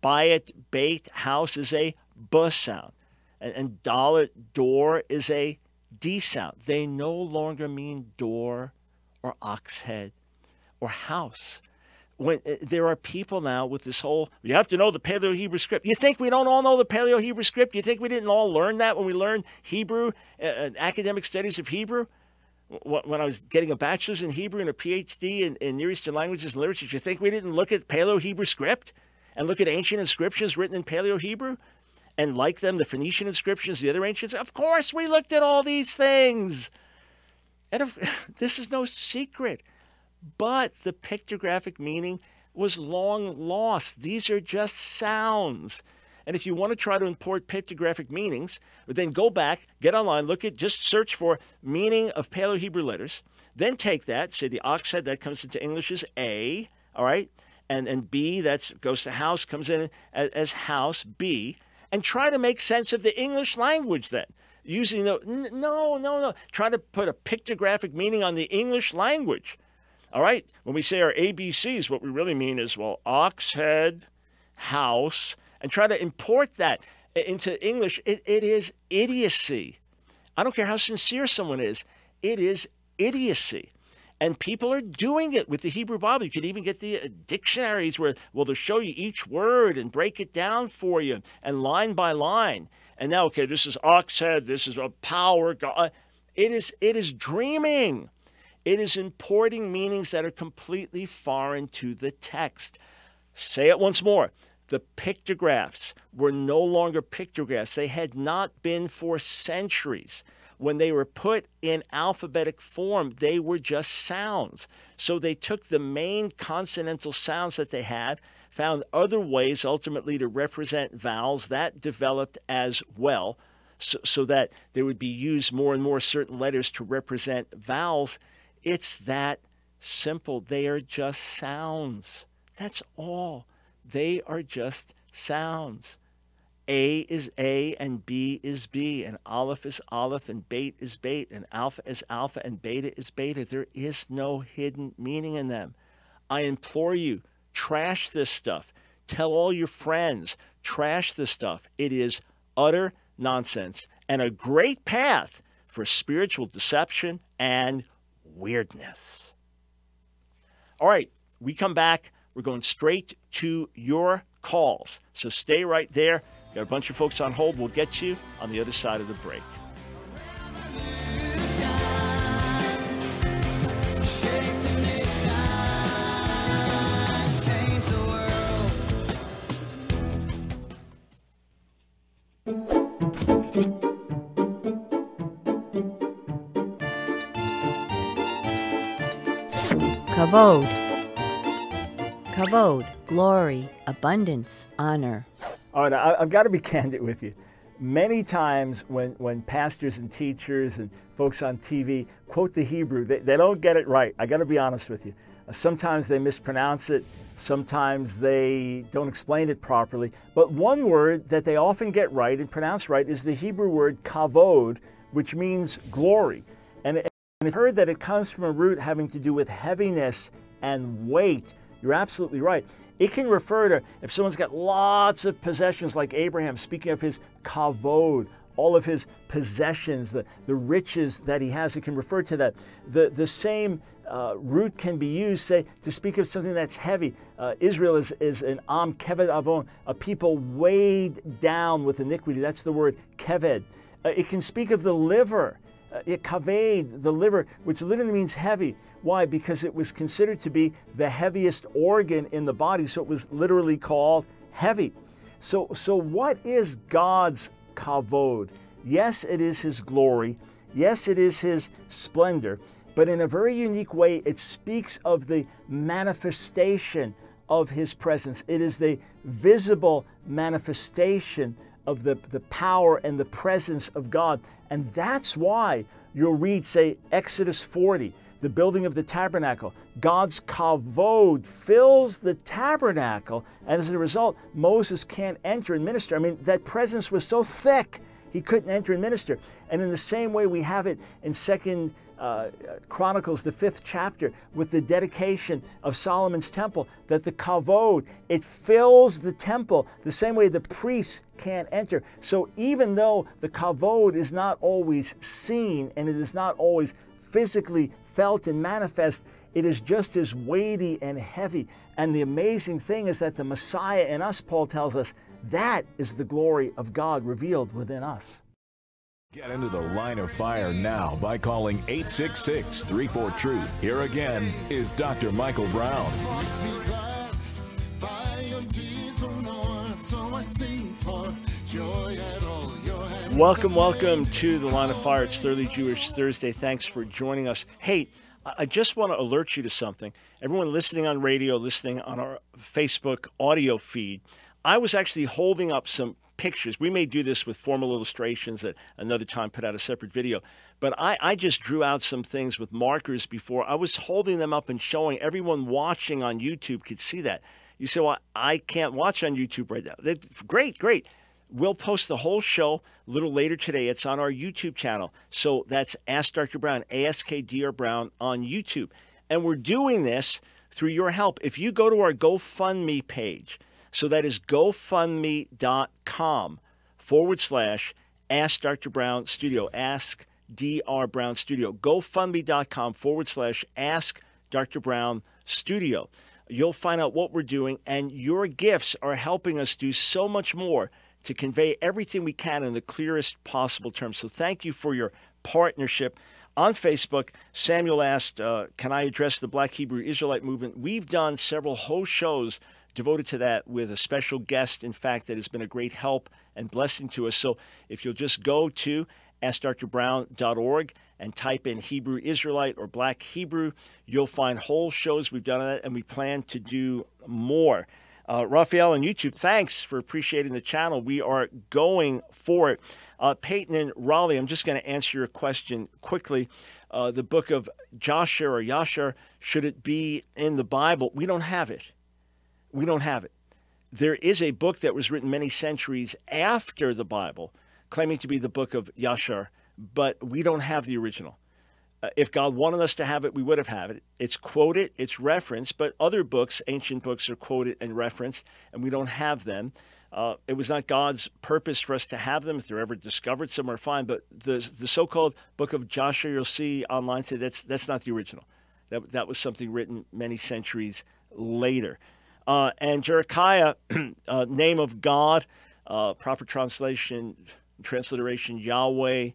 bayit, bait, house is a b sound. And dalet, door is a d sound. They no longer mean door or ox head or house. When there are people now with this whole, you have to know the Paleo-Hebrew script. You think we don't all know the Paleo-Hebrew script? You think we didn't all learn that when we learned Hebrew, academic studies of Hebrew? When I was getting a bachelor's in Hebrew and a PhD in Near Eastern languages and literature, you think we didn't look at Paleo-Hebrew script and look at ancient inscriptions written in Paleo-Hebrew and like them, the Phoenician inscriptions, the other ancients? Of course we looked at all these things. And this is no secret. But the pictographic meaning was long lost. These are just sounds. And if you want to try to import pictographic meanings, then go back, get online, just search for meaning of Paleo-Hebrew letters. Then take that, say the ox head, that comes into English as A, all right? And B, that goes to house, comes in as house, B. And try to make sense of the English language then. Using no. Try to put a pictographic meaning on the English language. All right, when we say our ABCs, what we really mean is, well, ox head, house, and try to import that into English. It is idiocy. I don't care how sincere someone is. It is idiocy. And people are doing it with the Hebrew Bible. You could even get the dictionaries where, well, they'll show you each word and break it down for you and line by line. And now, okay, this is ox head, this is a power. God. It is dreaming. It is importing meanings that are completely foreign to the text. Say it once more. The pictographs were no longer pictographs. They had not been for centuries. When they were put in alphabetic form, they were just sounds. So they took the main consonantal sounds that they had, found other ways ultimately to represent vowels that developed as well, so that there would be used more and more certain letters to represent vowels. It's that simple. They are just sounds. That's all. They are just sounds. A is A and B is B, and aleph is aleph and bait is bait, and alpha is alpha and beta is beta. There is no hidden meaning in them. I implore you, trash this stuff. Tell all your friends, trash this stuff. It is utter nonsense and a great path for spiritual deception and weirdness. All right, we come back. We're going straight to your calls. So stay right there. Got a bunch of folks on hold. We'll get you on the other side of the break. Kavod. Kavod, glory, abundance, honor. All right, I've got to be candid with you. Many times when pastors and teachers and folks on TV quote the Hebrew, they don't get it right. I got to be honest with you. Sometimes they mispronounce it. Sometimes they don't explain it properly. But one word that they often get right and pronounce right is the Hebrew word kavod, which means glory. And I've heard that it comes from a root having to do with heaviness and weight. You're absolutely right. It can refer to if someone's got lots of possessions, like Abraham, speaking of his kavod, all of his possessions, the riches that he has. It can refer to that. The same root can be used, say, to speak of something that's heavy. Israel is an am keved avon, a people weighed down with iniquity. That's the word keved. It can speak of the liver. Kaved, the liver, which literally means heavy. Why? Because it was considered to be the heaviest organ in the body, so it was literally called heavy. So what is God's kavod? Yes, it is His glory. Yes, it is His splendor. But in a very unique way, it speaks of the manifestation of His presence. It is the visible manifestation of the power and the presence of God. And that's why you'll read, say, Exodus 40, the building of the tabernacle. God's kavod fills the tabernacle, and as a result, Moses can't enter and minister. I mean, that presence was so thick, he couldn't enter and minister. And in the same way, we have it in 2 Chronicles, the 5th chapter, with the dedication of Solomon's temple, that the kavod, it fills the temple the same way the priests can't enter. So even though the kavod is not always seen and it is not always physically felt and manifest, it is just as weighty and heavy. And the amazing thing is that the Messiah in us, Paul tells us, that is the glory of God revealed within us. Get into the line of fire now by calling 866-34-TRUTH. Here again is Dr. Michael Brown. Welcome to the Line of Fire. It's Thoroughly Jewish Thursday. Thanks for joining us. Hey, I just want to alert you to something. Everyone listening on radio, listening on our Facebook audio feed, I was actually holding up some pictures. We may do this with formal illustrations at another time, put out a separate video. But I just drew out some things with markers before. I was holding them up and showing everyone watching on YouTube could see that. You say, well, I can't watch on YouTube right now. Great. We'll post the whole show a little later today. It's on our YouTube channel. So that's Ask Dr. Brown, ASKDR Brown on YouTube. And we're doing this through your help. If you go to our GoFundMe page, so that is GoFundMe.com/Ask Dr. Brown Studio, Ask Dr. Brown Studio, GoFundMe.com/Ask Dr. Brown Studio. You'll find out what we're doing, and your gifts are helping us do so much more to convey everything we can in the clearest possible terms. So thank you for your partnership. On Facebook, Samuel asked, can I address the Black Hebrew Israelite movement? We've done several whole shows devoted to that with a special guest, in fact, that has been a great help and blessing to us. So if you'll just go to AskDrBrown.org and type in Hebrew Israelite or Black Hebrew, you'll find whole shows we've done on that, and we plan to do more. Raphael on YouTube, thanks for appreciating the channel. We are going for it. Peyton and Raleigh, I'm just going to answer your question quickly. The book of Joshua or Yashar, should it be in the Bible? We don't have it. We don't have it. There is a book that was written many centuries after the Bible, claiming to be the book of Yashar, but we don't have the original. If God wanted us to have it, we would have had it. It's quoted, it's referenced, but other books, ancient books, are quoted and referenced, and we don't have them. It was not God's purpose for us to have them. If they're ever discovered somewhere, fine. But the so-called book of Joshua you'll see online today, that's not the original. That was something written many centuries later. And Jerichiah, name of God, proper transliteration Yahweh,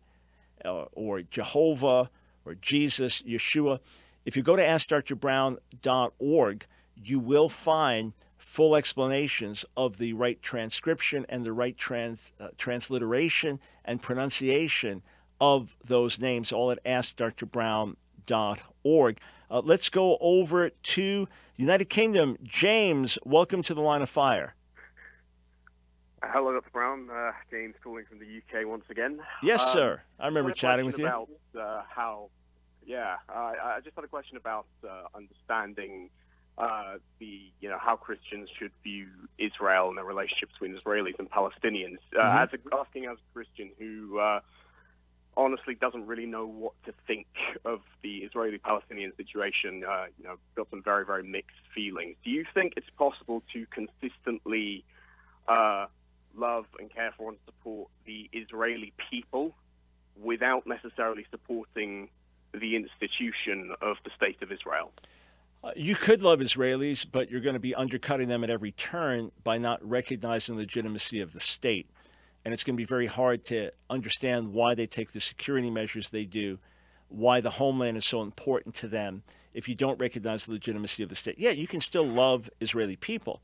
or Jehovah, or Jesus, Yeshua. If you go to AskDrBrown.org, you will find full explanations of the right transcription and the right transliteration and pronunciation of those names, all at AskDrBrown.org. Let's go over to United Kingdom. James, welcome to the Line of Fire. Hello, Dr. Brown. James calling from the UK once again. Yes, sir. I remember chatting with you. I just had a question about understanding how Christians should view Israel and the relationship between Israelis and Palestinians. Asking as a Christian who honestly doesn't really know what to think of the Israeli-Palestinian situation, got some very, very mixed feelings. Do you think it's possible to consistently love and care for and support the Israeli people without necessarily supporting the institution of the State of Israel? You could love Israelis, but you're going to be undercutting them at every turn by not recognizing the legitimacy of the state. And it's going to be very hard to understand why they take the security measures they do, why the homeland is so important to them, if you don't recognize the legitimacy of the state. Yeah, you can still love Israeli people.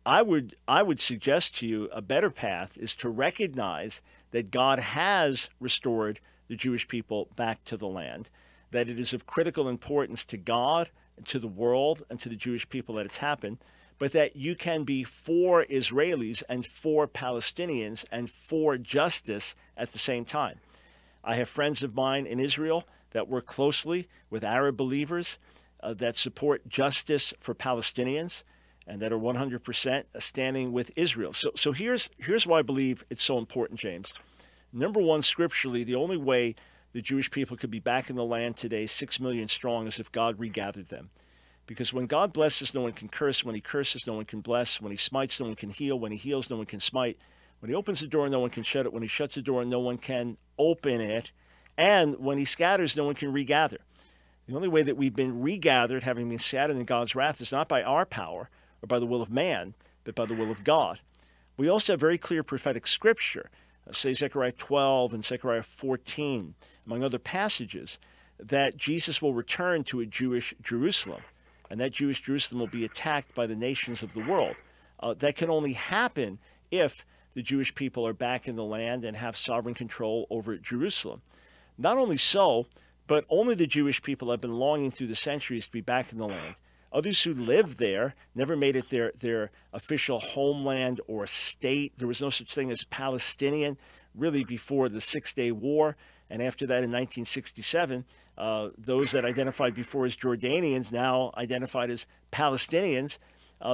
I would suggest to you a better path is to recognize that God has restored the Jewish people back to the land, that it is of critical importance to God, to the world, and to the Jewish people that it's happened, but that you can be for Israelis and for Palestinians and for justice at the same time. I have friends of mine in Israel that work closely with Arab believers that support justice for Palestinians and that are 100% standing with Israel. So here's why I believe it's so important, James. Number one, scripturally, the only way the Jewish people could be back in the land today, 6 million strong, is if God regathered them. Because when God blesses, no one can curse. When he curses, no one can bless. When he smites, no one can heal. When he heals, no one can smite. When he opens the door, no one can shut it. When he shuts the door, no one can open it. And when he scatters, no one can regather. The only way that we've been regathered, having been scattered in God's wrath, is not by our power or by the will of man, but by the will of God. We also have very clear prophetic scripture, say Zechariah 12 and Zechariah 14, among other passages, that Jesus will return to a Jewish Jerusalem, and that Jewish Jerusalem will be attacked by the nations of the world. That can only happen if the Jewish people are back in the land and have sovereign control over Jerusalem. Not only so, but only the Jewish people have been longing through the centuries to be back in the land. Others who lived there never made it their official homeland or state. There was no such thing as Palestinian really before the Six-Day War. And after that in 1967, those that identified before as Jordanians now identified as Palestinians.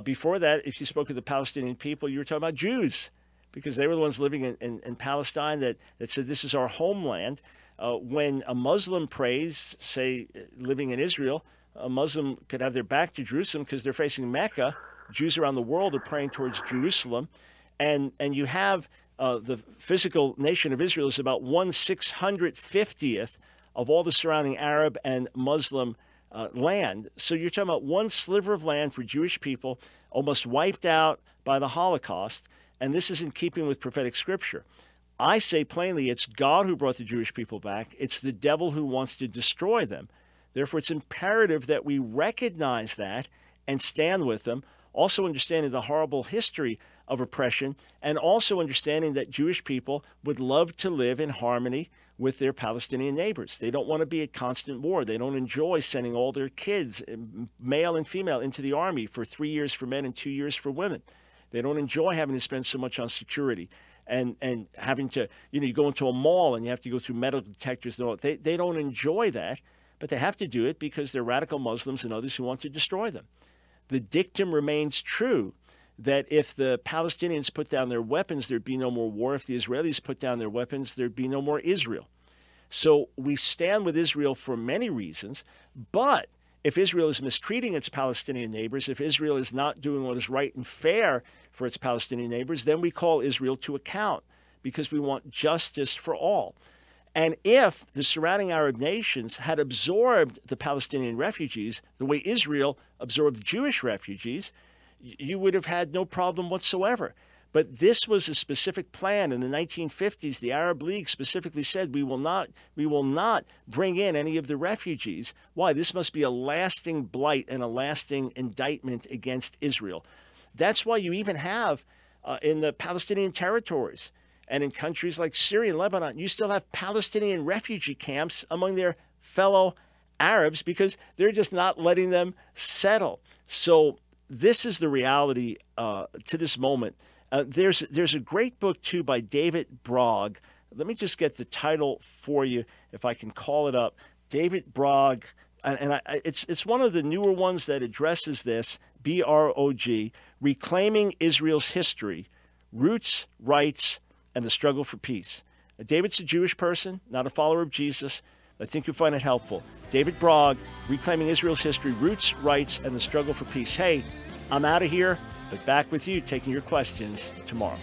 Before that, if you spoke of the Palestinian people, you were talking about Jews, because they were the ones living in Palestine that said this is our homeland. When a Muslim prays, say, living in Israel, a Muslim could have their back to Jerusalem because they're facing Mecca. Jews around the world are praying towards Jerusalem. And you have the physical nation of Israel is about 1/650th of all the surrounding Arab and Muslim land. So you're talking about one sliver of land for Jewish people almost wiped out by the Holocaust. And this is in keeping with prophetic scripture. I say plainly, it's God who brought the Jewish people back. It's the devil who wants to destroy them. Therefore, it's imperative that we recognize that and stand with them, also understanding the horrible history of oppression, and also understanding that Jewish people would love to live in harmony with their Palestinian neighbors. They don't want to be at constant war. They don't enjoy sending all their kids, male and female, into the army for 3 years for men and 2 years for women. They don't enjoy having to spend so much on security and having to, you go into a mall and you have to go through metal detectors. They don't enjoy that, but they have to do it because they're radical Muslims and others who want to destroy them. The dictum remains true that if the Palestinians put down their weapons, there'd be no more war. If the Israelis put down their weapons, there'd be no more Israel. So we stand with Israel for many reasons, but if Israel is mistreating its Palestinian neighbors, if Israel is not doing what is right and fair for its Palestinian neighbors, then we call Israel to account because we want justice for all. And if the surrounding Arab nations had absorbed the Palestinian refugees the way Israel absorbed Jewish refugees, you would have had no problem whatsoever. But this was a specific plan. In the 1950s, the Arab League specifically said, we will not bring in any of the refugees. Why? This must be a lasting blight and a lasting indictment against Israel. That's why you even have in the Palestinian territories and in countries like Syria and Lebanon, you still have Palestinian refugee camps among their fellow Arabs because they're just not letting them settle. So this is the reality to this moment. There's a great book, too, by David Brogg. Let me just get the title for you, if I can call it up. David Brogg, it's one of the newer ones that addresses this, B-R-O-G, Reclaiming Israel's History, Roots, Rights, and the Struggle for Peace. David's a Jewish person, not a follower of Jesus. I think you'll find it helpful. David Brogg, Reclaiming Israel's History, Roots, Rights, and the Struggle for Peace. Hey, I'm out of here, but back with you taking your questions tomorrow.